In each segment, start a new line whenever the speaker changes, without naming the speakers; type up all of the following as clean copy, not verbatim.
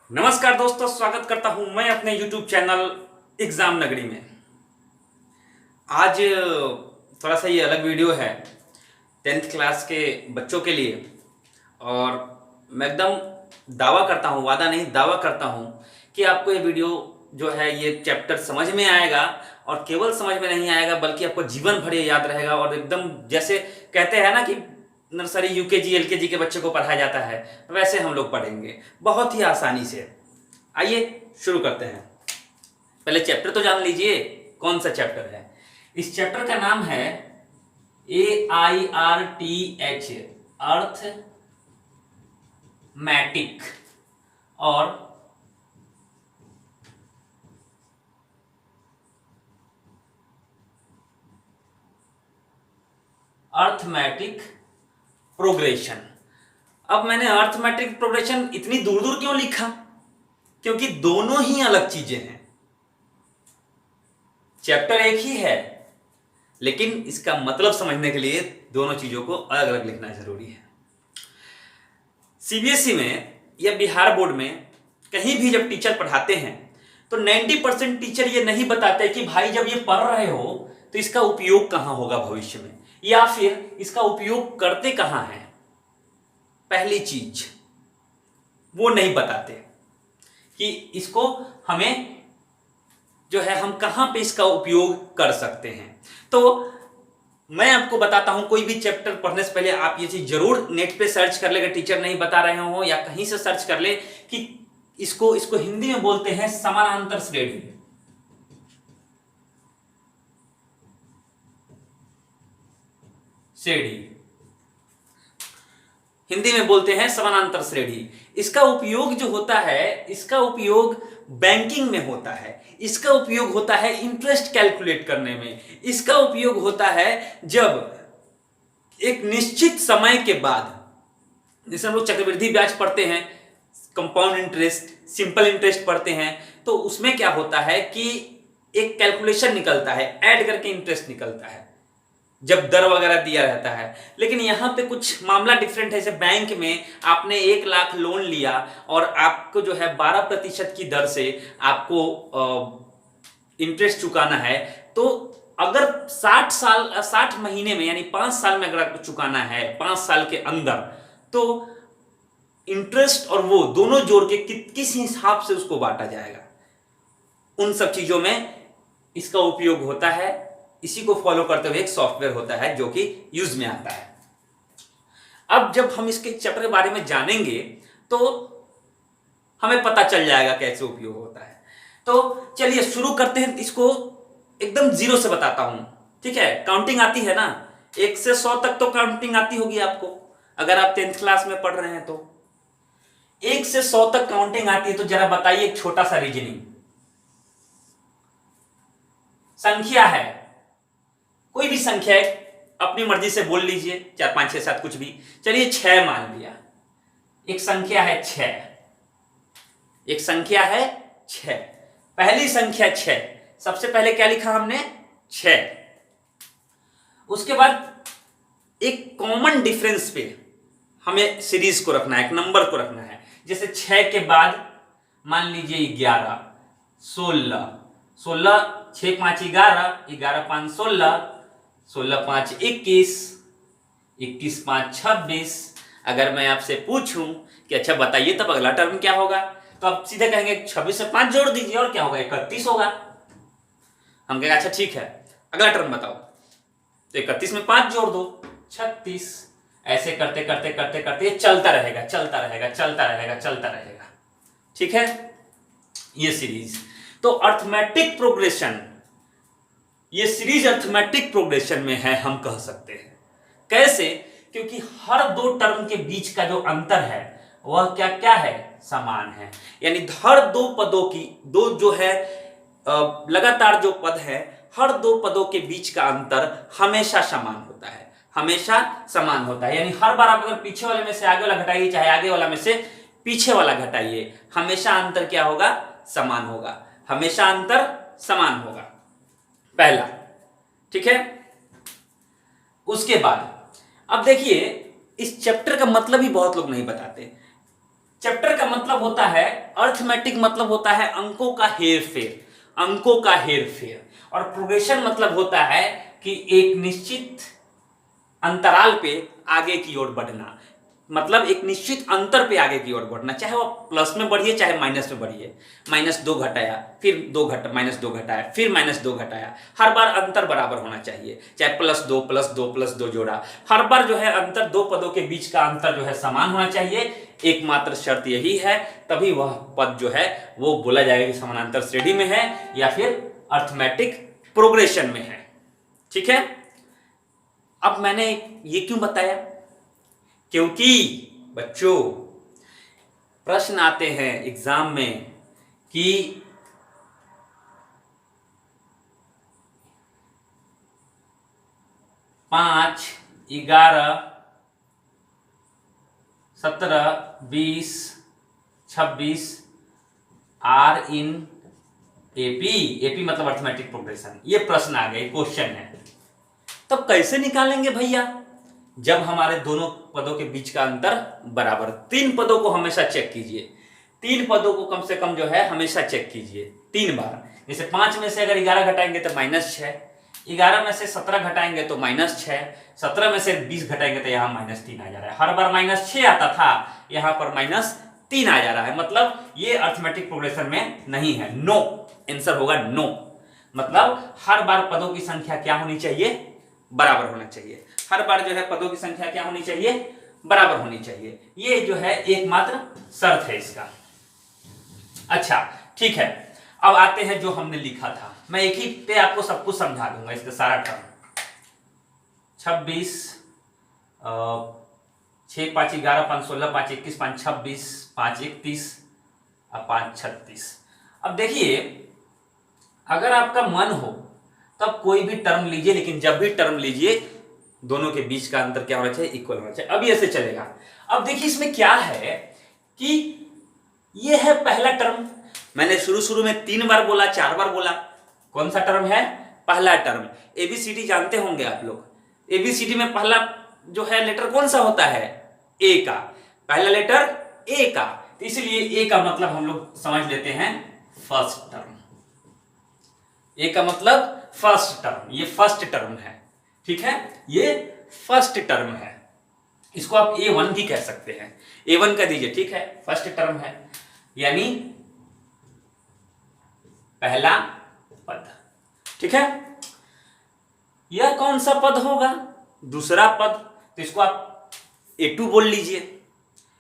नमस्कार दोस्तों, स्वागत करता हूं मैं अपने YouTube चैनल एग्जाम नगरी में। आज थोड़ा सा ये अलग वीडियो है 10th क्लास के बच्चों के लिए। और मैं एकदम दावा करता हूं, वादा नहीं दावा करता हूं कि आपको ये वीडियो जो है ये चैप्टर समझ में आएगा। और केवल समझ में नहीं आएगा बल्कि आपको जीवन भर ये याद रहेगा। और एकदम जैसे कहते हैं ना कि नर्सरी यूकेजी एलकेजी के बच्चे को पढ़ाया जाता है, वैसे हम लोग पढ़ेंगे बहुत ही आसानी से। आइए शुरू करते हैं। पहले चैप्टर तो जान लीजिए कौन सा चैप्टर है। इस चैप्टर का नाम है AIRTH, अर्थमैटिक। और अर्थमैटिक प्रोग्रेशन। अब मैंने अर्थमैटिक प्रोग्रेशन इतनी दूर दूर क्यों लिखा? क्योंकि दोनों ही अलग चीजें हैं। चैप्टर एक ही है लेकिन इसका मतलब समझने के लिए दोनों चीजों को अलग अलग लिखना जरूरी है। सीबीएसई में या बिहार बोर्ड में कहीं भी जब टीचर पढ़ाते हैं तो 90% टीचर ये नहीं बताते कि भाई जब ये पढ़ रहे हो तो इसका उपयोग कहां होगा भविष्य में, या फिर इसका उपयोग करते कहां हैं। पहली चीज वो नहीं बताते कि इसको हमें जो है हम कहां पे इसका उपयोग कर सकते हैं। तो मैं आपको बताता हूं, कोई भी चैप्टर पढ़ने से पहले आप ये चीज जरूर नेट पे सर्च कर ले, अगर टीचर नहीं बता रहे हो या कहीं से सर्च कर ले कि इसको हिंदी में बोलते हैं समानांतर श्रेणी। हिंदी में बोलते हैं समानांतर श्रेणी। इसका उपयोग जो होता है, इसका उपयोग बैंकिंग में होता है, इसका उपयोग होता है इंटरेस्ट कैलकुलेट करने में, इसका उपयोग होता है जब एक निश्चित समय के बाद, जैसे हम लोग चक्रवृद्धि ब्याज पढ़ते हैं, कंपाउंड इंटरेस्ट, सिंपल इंटरेस्ट पढ़ते हैं, तो उसमें क्या होता है कि एक कैलकुलेशन निकलता है, ऐड करके इंटरेस्ट निकलता है जब दर वगैरह दिया रहता है। लेकिन यहां पे कुछ मामला डिफरेंट है। जैसे बैंक में आपने 1 लाख लोन लिया और आपको जो है 12% की दर से आपको इंटरेस्ट चुकाना है। तो अगर 60 महीने में यानी 5 साल में अगर आपको चुकाना है, 5 साल के अंदर, तो इंटरेस्ट और वो दोनों जोड़ के किस हिसाब से उसको बांटा जाएगा, उन सब चीजों में इसका उपयोग होता है। इसी को फॉलो करते हुए एक सॉफ्टवेयर होता है जो कि यूज में आता है। अब जब हम इसके चैप्टर के बारे में जानेंगे तो हमें पता चल जाएगा कैसे उपयोग होता है। तो चलिए शुरू करते हैं। इसको एकदम जीरो से बताता हूं, ठीक है। काउंटिंग आती है ना, 1 से 100 तक तो काउंटिंग आती होगी आपको, अगर आप 10th क्लास में पढ़ रहे हैं तो 1 से 100 तक काउंटिंग आती है। तो जरा बताइए एक छोटा सा रीजनिंग। संख्या है, कोई भी संख्या है, अपनी मर्जी से बोल लीजिए, 4 5 6 7 कुछ भी। चलिए 6 मान लिया। एक संख्या है 6, एक संख्या है 6, पहली संख्या 6। सबसे पहले क्या लिखा हमने? 6। उसके बाद एक कॉमन डिफरेंस पे हमें सीरीज को रखना है, एक नंबर को रखना है। जैसे 6 के बाद मान लीजिए 11, 16, 16 6 5 11, 11 5 16, 16 5 21, 21 5 26। अगर मैं आपसे पूछूं कि अच्छा बताइए तब अगला टर्म क्या होगा, तो आप सीधे कहेंगे 26 से 5 जोड़ दीजिए और क्या होगा? 31 होगा। हम कहेंगे अच्छा ठीक है, अगला टर्म बताओ। तो 31 में 5 जोड़ दो, 36। ऐसे करते करते करते करते ये चलता रहेगा, चलता रहेगा, चलता रहेगा, चलता रहेगा, ठीक है, ये सीरीज। तो अर्थमेटिक प्रोग्रेशन, ये सीरीज अर्थमेटिक प्रोग्रेशन में है, हम कह सकते हैं। कैसे? क्योंकि हर 2 टर्म के बीच का जो अंतर है वह क्या क्या है? समान है। यानी हर 2 पदों की, दो जो है लगातार जो पद है, हर 2 पदों के बीच का अंतर हमेशा समान होता है, हमेशा समान होता है। यानी हर बार आप अगर पीछे वाले में से आगे वाला घटाइए, चाहे आगे वाला में से पीछे वाला घटाइए, हमेशा अंतर क्या होगा? समान होगा, हमेशा अंतर समान होगा, पहला, ठीक है। उसके बाद अब देखिए, इस चैप्टर का मतलब ही बहुत लोग नहीं बताते। चैप्टर का मतलब होता है, अर्थमेटिक मतलब होता है अंकों का हेरफेर, अंकों का हेरफेर। और प्रोग्रेशन मतलब होता है कि एक निश्चित अंतराल पे आगे की ओर बढ़ना, मतलब एक निश्चित अंतर पे आगे की ओर बढ़ना, चाहे वो प्लस में बढ़िए चाहे माइनस में बढ़िए। -2 घटाया, फिर -2 घटाया, फिर -2 घटाया, हर बार अंतर बराबर होना चाहिए, चाहे +2 +2 +2 जोड़ा, हर बार जो है अंतर, दो पदों के बीच का अंतर जो है समान होना चाहिए। एकमात्र शर्त यही है, तभी वह पद जो है वो बोला जाएगा कि समानांतर श्रेणी में है या फिर अर्थमेटिक प्रोग्रेशन में है। ठीक है। अब मैंने ये क्यों बताया? क्योंकि बच्चों प्रश्न आते हैं एग्जाम में कि 5, 11, 17, 20, 26 आर इन एपी मतलब अर्थमेटिक प्रोग्रेशन। ये प्रश्न आ गए, क्वेश्चन है। तब कैसे निकालेंगे भैया? जब हमारे दोनों पदों के बीच का अंतर बराबर। 3 पदों को हमेशा चेक कीजिए, 3 पदों को कम से कम जो है हमेशा चेक कीजिए 3 बार। जैसे 5 में से अगर 11 घटाएंगे तो -6, 11 में से 17 घटाएंगे तो -6, 17 में से 20 घटाएंगे तो यहाँ -3 आ जा रहा है। हर बार -6 आता था, यहाँ पर -3 आ जा रहा है। मतलब ये अर्थमेटिक प्रोग्रेशन में नहीं है। नो, आंसर होगा नो। मतलब हर बार पदों की संख्या क्या होनी चाहिए? बराबर होना चाहिए। हर बार जो है पदों की संख्या क्या होनी चाहिए? बराबर होनी चाहिए। ये जो है एकमात्र शर्त है इसका। अच्छा ठीक है, अब आते हैं जो हमने लिखा था। मैं एक ही पे आपको सब कुछ समझा दूंगा, इसका सारा टर्म। 26, 6, 5, 11, 5, 16, 5, 21, 5, 26, 5, 31 और 5, 36। अब देखिए, अगर आपका मन हो तब कोई भी टर्म लीजिए, लेकिन जब भी टर्म लीजिए दोनों के बीच का अंतर क्या होना चाहिए? इक्वल होना चाहिए। अब ऐसे चलेगा। अब देखिए इसमें क्या है कि ये है पहला टर्म। मैंने शुरू में 3 बार बोला, 4 बार बोला। कौन सा टर्म है? पहला टर्म। एबीसीडी जानते होंगे आप लोग। एबीसीडी में पहला जो है लेटर कौन सा होता है? ए का। पहला लेटर ए का, तो इसलिए ए का मतलब हम लोग समझ लेते हैं फर्स्ट टर्म। ए का मतलब फर्स्ट टर्म, ये फर्स्ट टर्म है। ठीक है, ये फर्स्ट टर्म है। इसको आप A1 भी कह सकते हैं। A1 कह दीजिए, ठीक है, फर्स्ट टर्म है, यानी पहला पद। ठीक है, यह कौन सा पद होगा? दूसरा पद। तो इसको आप A2 बोल लीजिए।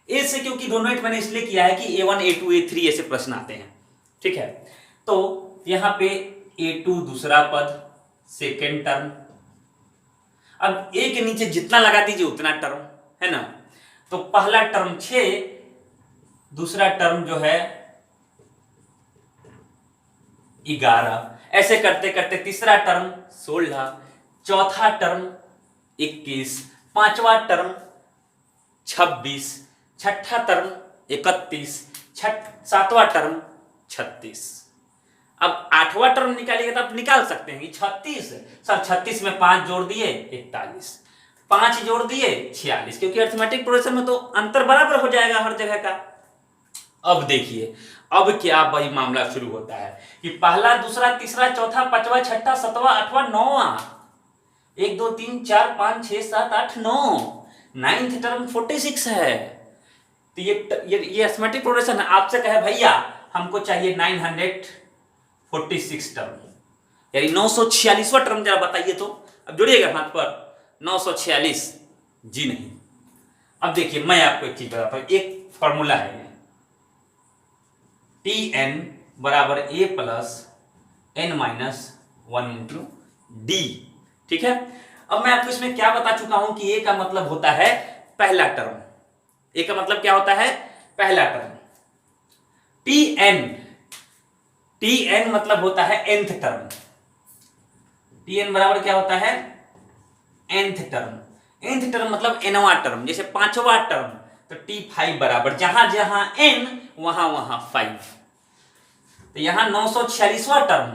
ए से क्योंकि डोनेट मैंने इसलिए किया है कि A1, A2, A3 ऐसे प्रश्न आते हैं। ठीक है, तो यहां पे A2 दूसरा पद, सेकेंड टर्म। अब ए के नीचे जितना लगा दीजिए उतना टर्म है ना। तो पहला टर्म 6, दूसरा टर्म जो है 11, ऐसे करते करते तीसरा टर्म 16, चौथा टर्म 21, पांचवा टर्म 26, छठा टर्म 31, सातवां टर्म 36। अब 8वां टर्म निकालिएगा तो आप निकाल सकते हैं कि 36 सर, 36 में 5 जोड़ दिए 41, 5 जोड़ दिए 46, क्योंकि अर्थमेटिक प्रोग्रेशन में तो अंतर बराबर हो जाएगा हर जगह का। अब देखिए, अब क्या भाई मामला शुरू होता है कि पहला, दूसरा, तीसरा, चौथा, पांचवा, छठा, सातवां, आठवां, नौवां, 1 2 3 4 5 6 7 8 9, 9th टर्म 46 है। तो ये अर्थमेटिक प्रोग्रेशन है। आपसे कहे भैया हमको चाहिए 946 टर्म, यानी 946वां टर्म, जरा बताइए तो। अब जोड़िएगा हाथ पर, 946। जी नहीं। अब देखिए मैं आपको एक चीज बताता हूं, एक फॉर्मूला है, Tn बराबर A plus n minus 1 into D. ठीक है, अब मैं आपको इसमें क्या बता चुका हूं कि A का मतलब होता है पहला टर्म। A का मतलब क्या होता है? पहला टर्म। Tn मतलब होता है nth टर्म। Tn बराबर क्या होता है? nth term. nth टर्म मतलब nवां टर्म। जैसे 5वां टर्म तो T5 बराबर जहां जहां n वहां वहां 5। तो यहां 946वां टर्म,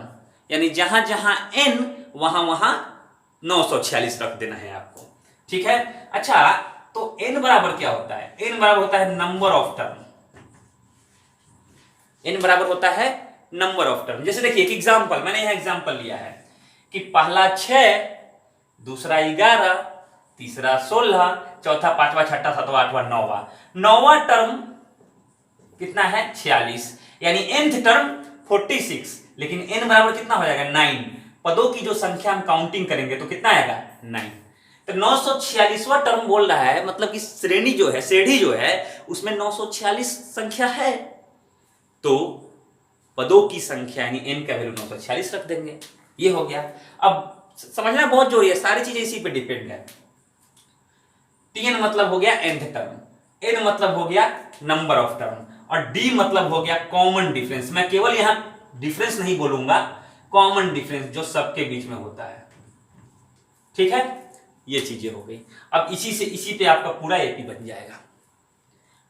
यानी जहां जहां n वहां वहां 946 रख देना है आपको। ठीक है, अच्छा तो n बराबर क्या होता है? n बराबर होता है नंबर ऑफ टर्म। n बराबर होता है नंबर ऑफ टर्म। जैसे देखिए एक एग्जांपल, मैंने यहां एग्जांपल लिया है कि पहला 6, दूसरा 11, तीसरा 16, चौथा 5वां, छठा 7वां, 8वां, 9वां टर्म कितना है 46, यानी nth टर्म 46, लेकिन n बराबर कितना हो जाएगा 9। पदों की जो संख्या हम काउंटिंग करेंगे तो कितना आएगा 9। तो 946वां टर्म बोल रहा है, मतलब कि श्रेणी जो है उसमें 946 संख्या है, तो पदों की संख्या यानी n का वैल्यू 946 रख देंगे। ये हो गया। अब समझना बहुत जरूरी है, सारी चीजें इसी पे डिपेंड है। tn मतलब हो गया nth टर्म, n मतलब हो गया नंबर ऑफ टर्म, और d मतलब हो गया कॉमन डिफरेंस। मैं केवल यहां डिफरेंस नहीं बोलूंगा, कॉमन डिफरेंस जो सबके बीच में होता है। ठीक है, ये चीजें हो गई। अब इसी पे आपका पूरा एपी बन जाएगा।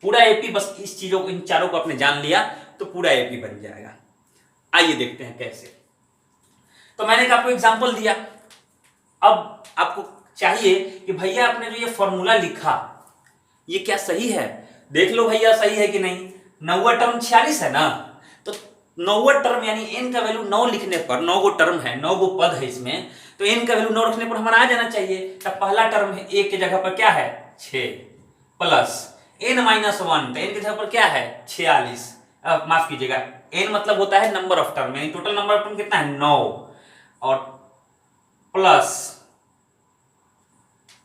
पूरा एपी, बस इस चीजों को, इन चारों को आपने जान लिया तो पूरा एपी बन जाएगा। आइए देखते हैं कैसे। तो मैंने आपको एग्जांपल दिया, अब आपको चाहिए कि भैया आपने जो ये फॉर्मूला लिखा ये क्या सही है, देख लो भैया सही है कि नहीं। 9वां टर्म 46 है ना, तो 9वां टर्म यानी n का वैल्यू 9 लिखने पर, 9 गो टर्म है, 9 गो पद है इसमें, तो n का वैल्यू 9 रखने पर हमारा आ जाना चाहिए। तब पहला टर्म है a के जगह पर क्या है 6, प्लस n माइनस 1, तो n की जगह पर क्या है 46, माफ कीजिएगा, n मतलब होता है नंबर ऑफ टर्म, यानी टोटल नंबर ऑफ टर्म कितना है 9, और plus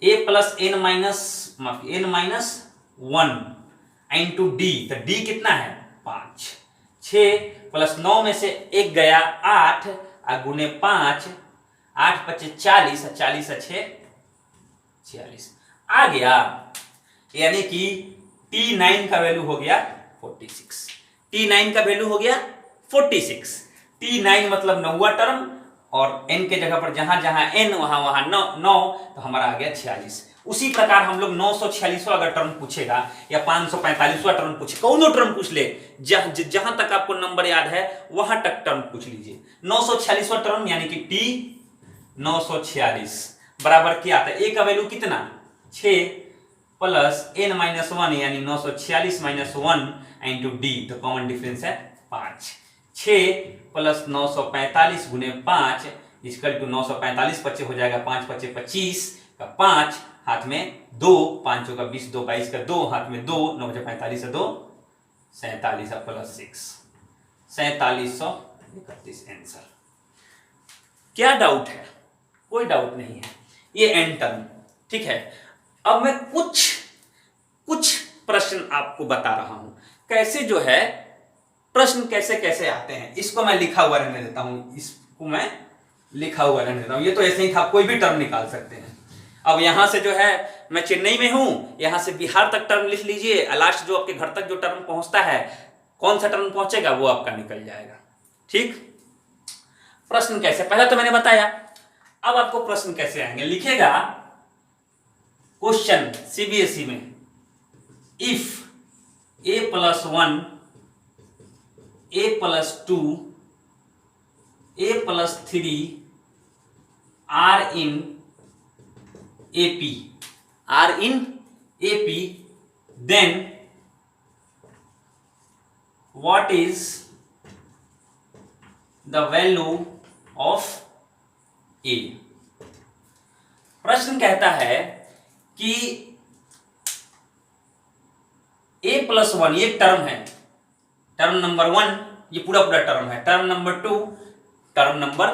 a plus n minus 1 into D, तो d कितना है 5, 6 प्लस 9 में से 1 गया 8, गुने 5, 8 पचे 40, 40 6 46 आ गया, यानी कि T9 का वैल्यू हो गया 46। T9 का वैल्यू हो गया 46। T9 मतलब 9वां टर्म, और n के जगह पर जहां जहां n वहां 9, तो हमारा आ गया 46। उसी प्रकार हम लोग 946वां अगर टर्म पूछेगा या 545वां टर्म पूछे, कौनो टर्म पूछ ले, जहां तक आपको नंबर याद है वहां तक टर्म पूछ लीजिए। 946वां टर्म यानी कि T 946 बराबर क्या आता है, a का वैल्यू कितना 6 प्लस n माइनस 1 यानी 946 माइनस 1 इंटू डी, तो कॉमन डिफरेंस है 5। 6 प्लस 945 गुने 5 इक्वल टू 945 पच्चे हो जाएगा, 5 पच्चे 25 का 5, हाथ में 2, 5 का 20, 2 22 का 2, हाथ में 2, 9 45 से 2 47 प्लस 6 4731 आंसर। क्या डाउट है? कोई डाउट नहीं है, ये एन टर्म। ठीक है, अब मैं कुछ प्रश्न आपको बता रहा हूं, कैसे जो है प्रश्न कैसे कैसे आते हैं, इसको मैं लिखा हुआ रहने देता हूं, ये तो ऐसे ही था, कोई भी टर्म निकाल सकते हैं। अब यहां से जो है मैं चेन्नई में हूं, यहां से बिहार तक टर्म लिख लीजिए, लास्ट जो आपके घर तक जो टर्म पहुंचता है, कौन सा टर्म पहुंचेगा वो आपका निकल जाएगा। ठीक, प्रश्न कैसे, पहला तो मैंने बताया, अब आपको प्रश्न कैसे आएंगे, लिखेगा क्वेश्चन सीबीएसई में, if a plus 1, a plus 2, a plus 3 are in AP, then what is the value of A? प्रश्न कहता है कि a प्लस 1 ये टर्म है, टर्म नंबर 1 ये पूरा टर्म है, टर्म नंबर 2, टर्म नंबर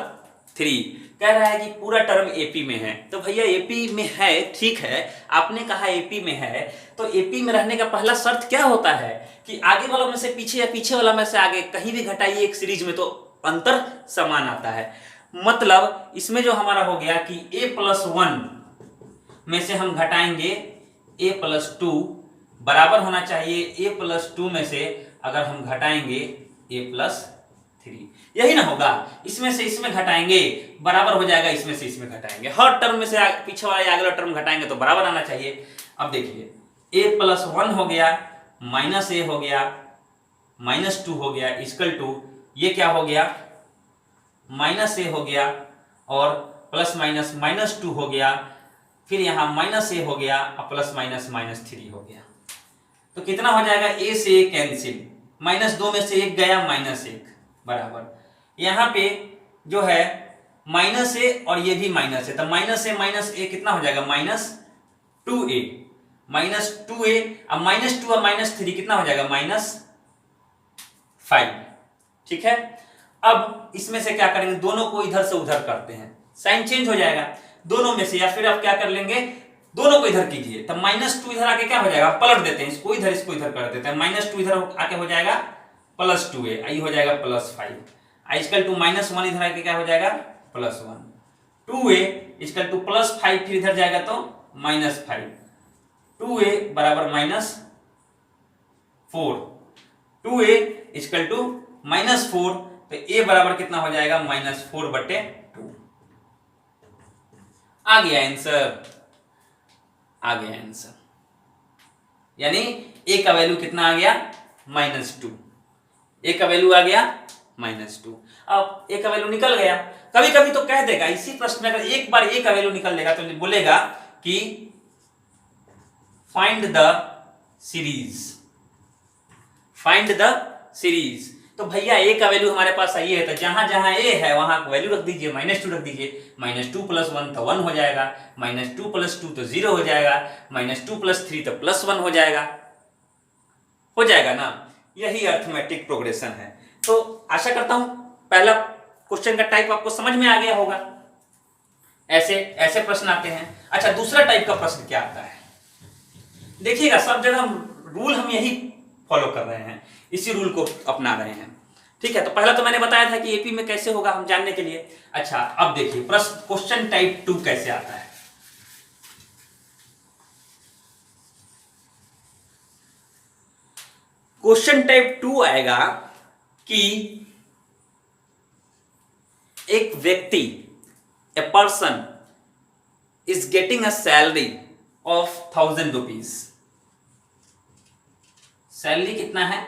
3, कह रहा है कि पूरा टर्म एपी में है। तो भैया एपी में है, ठीक है, आपने कहा एपी में है, तो एपी में रहने का पहला शर्त क्या होता है कि आगे वालों में से पीछे या पीछे वाला में से आगे कहीं भी घटाइए एक सीरीज में तो अंतर समान आता है। मतलब इसमें जो हमारा हो गया कि a प्लस 1 में से हम घटाएंगे a प्लस 2 बराबर होना चाहिए a प्लस 2 में से अगर हम घटाएंगे a प्लस 3, यही ना होगा, इसमें से इसमें घटाएंगे बराबर हो जाएगा, इसमें से इसमें घटाएंगे, हर टर्म में से पीछे वाला या अगला टर्म घटाएंगे तो बराबर आना चाहिए। अब देखिए a प्लस 1 हो गया, माइनस a हो गया, माइनस 2 हो गया, इक्वल टू ये क्या हो गया माइनस a हो गया, और प्लस माइनस माइनस 2 हो गया, फिर यहाँ माइनस a हो गया और प्लस माइनस माइनस 3 हो गया। तो कितना हो जाएगा, a से a कैंसिल, -2 में से 1 गया, -1 बराबर यहाँ पे जो है -a और ये भी माइनस है, तो -a कितना हो जाएगा, -2a, -2a, अब -2 और -3 कितना हो जाएगा, -5। ठीक है, अब इसमें से क्या करेंगे, दोनों को इधर से उधर करते हैं, साइन चेंज हो जाएगा दोनों में से, या फिर आप क्या कर लेंगे, दोनों को इधर कीजिए, तब -2 इधर आके क्या हो जाएगा, पलट देते हैं इसको इधर कर देते हैं, -2 इधर आके हो जाएगा +2a, आई हो जाएगा +5, इक्वल टू -1 इधर आके क्या हो जाएगा, +1, 2a इक्वल टू +5, फिर इधर जाएगा तो -5, 2a बराबर -4, 2a इक्वल टू -4, तो a बराबर कितना हो जाएगा, -4/2। आ गया आंसर, आ गया आंसर, यानी a का वैल्यू कितना आ गया, -2, a का वैल्यू आ गया -2। अब a का वैल्यू निकल गया, कभी कभी तो कह देगा इसी प्रश्न में, अगर एक बार a का वैल्यू निकल देगा तो बोलेगा कि find the series, find the series, तो भैया a का वैल्यू हमारे पास आई है, तो जहां जहां a है वहां वैल्यू रख दीजिए, -2 रख दीजिए, -2 + 1 तो 1 हो जाएगा, -2 + 2 तो 0 हो जाएगा, -2 + 3 तो +1 हो जाएगा ना, यही अर्थमेटिक प्रोग्रेशन है। तो आशा करता हूं पहला क्वेश्चन का टाइप आपको समझ में आ गया होगा, ऐसे ऐसे प्रश्न आते हैं। अच्छा, दूसरा टाइप का प्रश्न क्या आता है, देखिएगा सब जगह रूल हम यही फॉलो कर रहे हैं, इसी रूल को अपना रहे हैं। ठीक है, तो पहला तो मैंने बताया था कि एपी में कैसे होगा हम जानने के लिए। अच्छा, अब देखिए प्रश्न क्वेश्चन टाइप 2 कैसे आता है। क्वेश्चन टाइप 2 आएगा कि एक व्यक्ति, a person is getting a salary of 1000 rupees. Salary कितना है,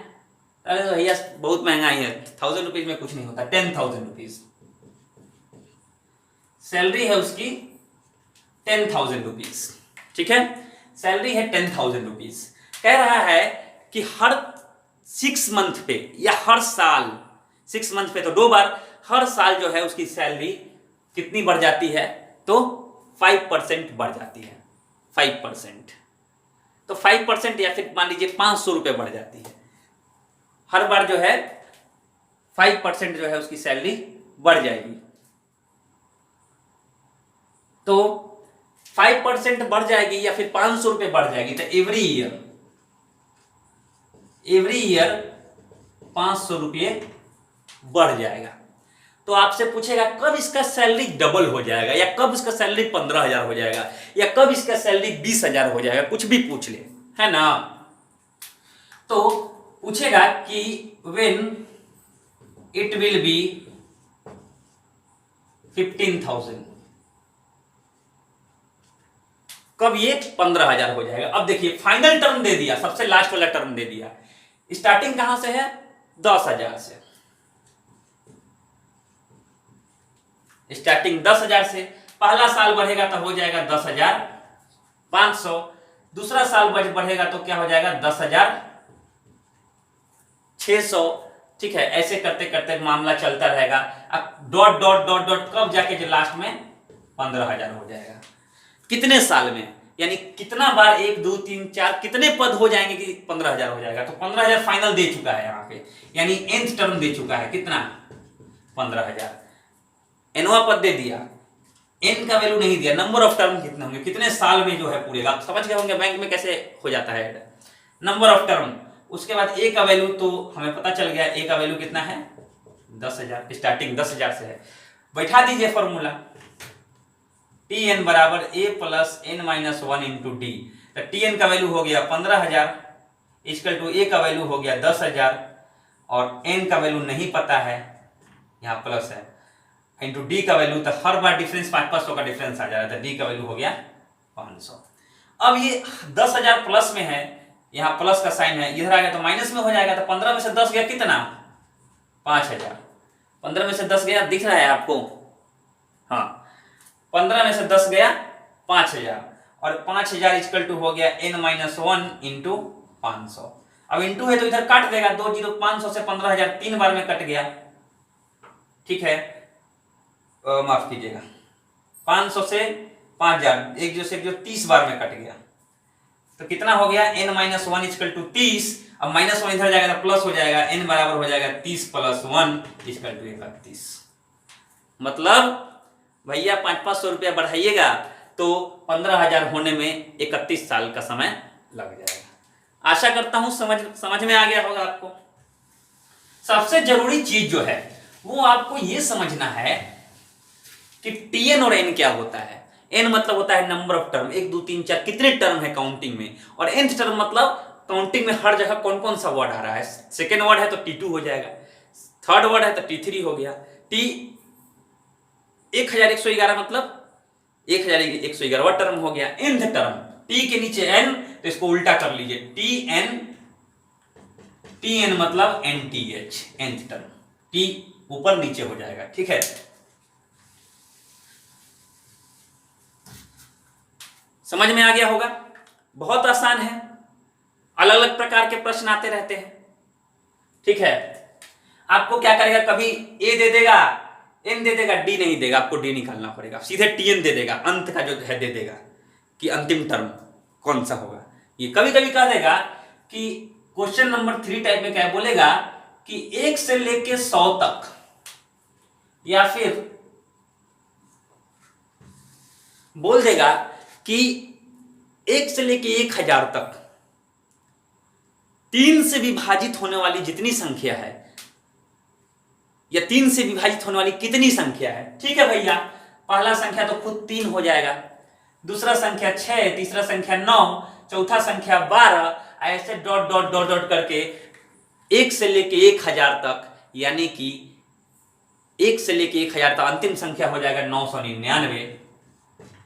अरे भैया बहुत महंगा ही है, 1000 रुपीज में कुछ नहीं होता, 10,000 रुपीज सैलरी है उसकी, 10,000 रुपीज। ठीक है, सैलरी है 10,000 रुपीज। कह रहा है कि हर 6 मंथ पे या हर साल, 6 मंथ पे तो 2 बार, हर साल जो है उसकी सैलरी कितनी बढ़ जाती है, तो 5% बढ़ जाती है, 5%, तो 5% या फिर मान लीजिए 500 रुपए बढ़ जाती है, हर बार जो है 5% जो है उसकी सैलरी बढ़ जाएगी। तो 5% बढ़ जाएगी या फिर 500 रुपए बढ़ जाएगी, तो एवरी ईयर 500 रुपये बढ़ जाएगा। तो आपसे पूछेगा कब इसका सैलरी डबल हो जाएगा, या कब इसका सैलरी 15,000 हो जाएगा, या कब इसका सैलरी 20,000 हो जाएगा, कुछ भी पूछ ले, है ना। तो पूछेगा कि व्हेन इट विल बी 15,000, कब ये 15,000 हो जाएगा। अब देखिए फाइनल टर्म दे दिया, सबसे लास्ट वाला टर्म दे दिया, स्टार्टिंग कहां से है, 10,000 से, स्टार्टिंग 10,000 से, पहला साल बढ़ेगा तो हो जाएगा 10,500, दूसरा साल बढ़ेगा तो क्या हो जाएगा 10,600। ठीक है, ऐसे करते करते मामला चलता रहेगा, अब डॉट डॉट डॉट डॉट कब जाके जो लास्ट में 15,000 हो जाएगा। कितने साल में, यानी कितना बार, 1 2 3 4 कितने पद हो जाएंगे कि 15,000 हो जाएगा। तो 15,000 फाइनल दे चुका है यहाँ पे, यानी nth टर्म दे चुका है, कितना 15,000, nवां पद दे दिया, n का वैल्यू नहीं दिया, नंबर ऑफ टर्म कितने होंगे, कितने साल में जो है पूरेगा, आप समझ गए होंगे बैंक में कैसे हो जाता है नंबर ऑफ टर्म। उसके बाद a का वैल्यू तो हमें पता चल गया, a का वैल्यू कितना है 10,000, स्टार्टिंग 10,000 से है, बैठा दीजिए फॉर्मूला, Tn बराबर a plus n minus 1 into D, तो Tn का वैल्यू हो गया 15,000 इक्वल टू a का वैल्यू हो गया 10,000 और n का वैल्यू नहीं पता है, यहाँ प्लस है, इंटू डी का वैल्यू, तो हर बार डिफरेंस 500 का डिफरेंस आ जा रहा था, डी का वैल्यू हो गया 500। अब ये 10,000 प्लस में है, यहाँ प्लस का साइन है, इधर आ गया तो माइनस में हो जाएगा, तो 15 में से 10 गया कितना 5,000, 15 में से 10 गया, दिख रहा है आपको, हाँ 15 में से 10 गया 5,000 और 5,000 इक्वल टू हो गया n माइनस 1 इंटू 500। अब इंटू है तो इधर काट देगा, 500 से 15,000 3 बार में कट गया, ठीक है, माफ कीजिएगा, 500 से 5,000 एक जो से जो 30 बार में कट गया, तो कितना हो गया n माइनस 1 इक्वल टू 30। अब माइनस 1 इधर जाएगा तो प्लस हो जाएगा, n बराबर हो जाएगा 30 प्लस 1 इक्वल टू 31। मतलब भैया 500 रुपया बढ़ाइएगा तो 15,000 होने में 31 साल का समय लग जाएगा। आशा करता हूं समझ में आ गया होगा आपको। सबसे जरूरी चीज जो है वो आपको ये समझना है कि टीएन और एन क्या होता है। एन मतलब होता है नंबर ऑफ टर्म, 1 2 3 4 कितने टर्म है काउंटिंग में, और nth टर्म मतलब काउंटिंग में हर जगह कौन कौन सा वर्ड आ रहा है। सेकेंड वर्ड है तो T2 हो जाएगा, थर्ड वर्ड है तो T3 हो गया, 1111 मतलब 1111वां टर्म हो गया। nth टर्म T के नीचे n, तो इसको उल्टा कर लीजिए, TN मतलब NTH, nth टर्म, T ऊपर नीचे हो जाएगा, ठीक है। समझ में आ गया होगा, बहुत आसान है, अलग अलग प्रकार के प्रश्न आते रहते हैं, ठीक है। आपको क्या करेगा, कभी ए दे देगा, एन दे देगा, डी नहीं देगा, आपको डी निकालना पड़ेगा, सीधे टीएन दे देगा, अंत का जो है दे देगा कि अंतिम टर्म कौन सा होगा। ये कभी कभी कह देगा कि क्वेश्चन नंबर 3 टाइप में क्या बोलेगा कि 1 से लेके 100 तक, या फिर बोल देगा कि 1 से लेके 1000 तक 3 से विभाजित होने वाली जितनी संख्या है, या 3 से विभाजित होने वाली कितनी संख्या है, ठीक है भैया। पहला संख्या तो खुद 3 हो जाएगा, दूसरा संख्या 6, तीसरा संख्या 9, चौथा संख्या 12, ऐसे डॉट डॉट डॉट डॉट करके 1 से लेके 1000 तक, यानी कि 1 से लेके 1000 तक अंतिम संख्या हो जाएगा 999,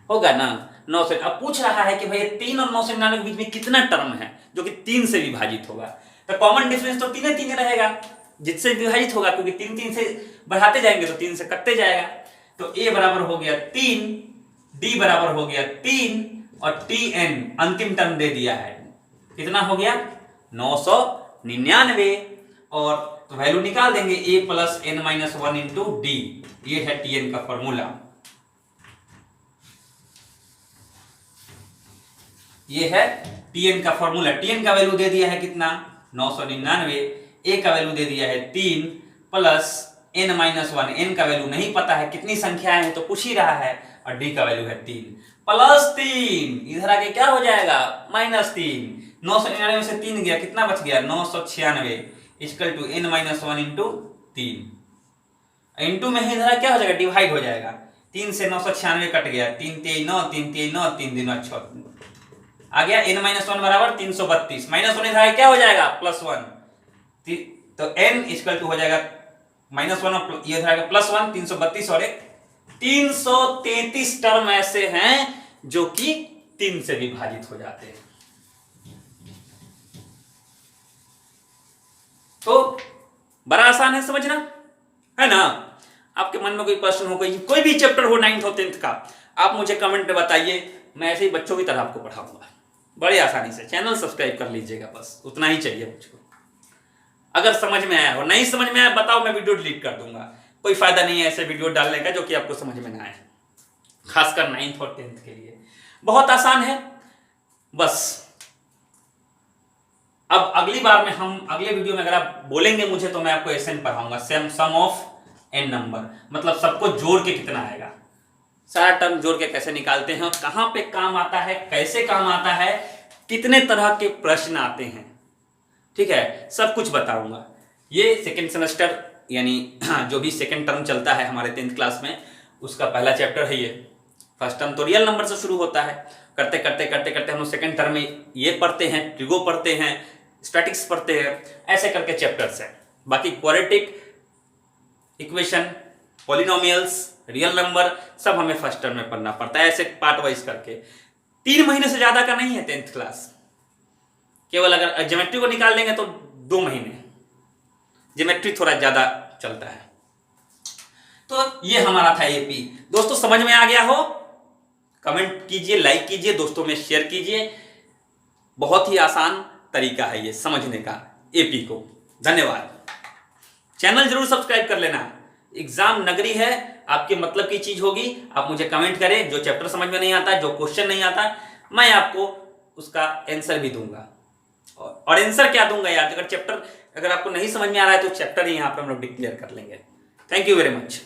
होगा ना 900। अब पूछ रहा है कि भाई 3 और 999 के बीच में कितना टर्म है जो कि 3 से विभाजित होगा, तो कॉमन डिफरेंस तो 3 रहेगा जिससे विभाजित होगा, क्योंकि 3 से बढ़ाते जाएंगे तो 3 से कटते जाएगा। तो a बराबर हो गया 3, d बराबर हो गया 3, और tn अंतिम टर्म दे दिया है, कितना हो गया 999, और तो वैल्यू निकाल देंगे a plus n minus 1 into D, ये है tn का फॉर्मूला, ये है tn का फॉर्मूला। tn का वैल्यू दे दिया है कितना 999, a का वैल्यू दे दिया है 3 प्लस n माइनस 1, n का वैल्यू नहीं पता है, कितनी संख्याएं हैं तो पूछ ही रहा है, और d का वैल्यू है 3 प्लस 3, इधर आके क्या हो जाएगा -3, 999 में से 3 गया, कितना बच गया 996 equal to n minus 1 into 3, into में ही इधर क्या हो जाएगा डिवाइड हो जाएगा, 3 से 996 कट गया, 3 3 9 3 3 9 3 दिन 6 आ गया, n माइनस 1 बराबर 332, माइनस 1 इधर क्या हो जाएगा +1, तो n इक्वल टू हो जाएगा -1, ये इधर +1, 332 और 333 टर्म ऐसे हैं जो कि 3 से विभाजित हो जाते हैं। तो बड़ा आसान है समझना, है ना। आपके मन में कोई प्रश्न हो, कोई भी चैप्टर हो 9th और 10th का, आप मुझे कमेंट में बताइए, मैं ऐसे ही बच्चों की तरह आपको पढ़ाऊंगा बड़े आसानी से। चैनल सब्सक्राइब कर लीजिएगा, बस उतना ही चाहिए मुझको। अगर समझ में आया, और नहीं समझ में आया बताओ, मैं वीडियो डिलीट कर दूंगा, कोई फायदा नहीं है ऐसे वीडियो डालने का जो कि आपको समझ में ना आए, खासकर 9th और 10th के लिए। बहुत आसान है, बस अब अगली बार में हम अगले वीडियो में अगर आप बोलेंगे मुझे तो मैं आपको SN पढ़ाऊंगा, सम ऑफ n नंबर, मतलब सबको जोड़ के कितना आएगा, सारा टर्म जोड़ के कैसे निकालते हैं, कहां पे काम आता है, कैसे काम आता है, कितने तरह के प्रश्न आते हैं, ठीक है, सब कुछ बताऊंगा। ये सेकेंड सेमेस्टर यानी जो भी सेकेंड टर्म चलता है हमारे 10th क्लास में, उसका पहला चैप्टर है ये। फर्स्ट टर्म तो रियल नंबर से शुरू होता है, करते करते करते करते हम लोग सेकेंड टर्म में ये पढ़ते हैं, ट्रिगो पढ़ते हैं, स्टैटिक्स पढ़ते हैं, ऐसे करके चैप्टर्स हैं। बाकी quadratic equation, polynomials, real number सब हमें फर्स्ट टर्म में पढ़ना पड़ता है, ऐसे पार्ट वाइज करके। 3 महीने से ज्यादा का नहीं है 10th क्लास, केवल अगर ज्योमेट्री को निकाल लेंगे तो 2 महीने, ज्योमेट्री थोड़ा ज्यादा चलता है। तो ये हमारा था एपी। दोस्तों समझ में आ गया हो, कमेंट कीजिए, लाइक कीजिए, दोस्तों में शेयर कीजिए। बहुत ही आसान तरीका है ये समझने का एपी को। धन्यवाद। चैनल जरूर सब्सक्राइब कर लेना। एग्जाम नगरी है, आपके मतलब की चीज होगी। आप मुझे कमेंट करें, जो चैप्टर समझ में नहीं आता, जो क्वेश्चन नहीं आता, मैं आपको उसका आंसर भी दूंगा। और आंसर क्या दूंगा यार, अगर चैप्टर अगर आपको नहीं समझ में आ रहा है तो चैप्टर ही यहाँ पर हम लोग डिक्लेयर कर लेंगे। Thank you very much.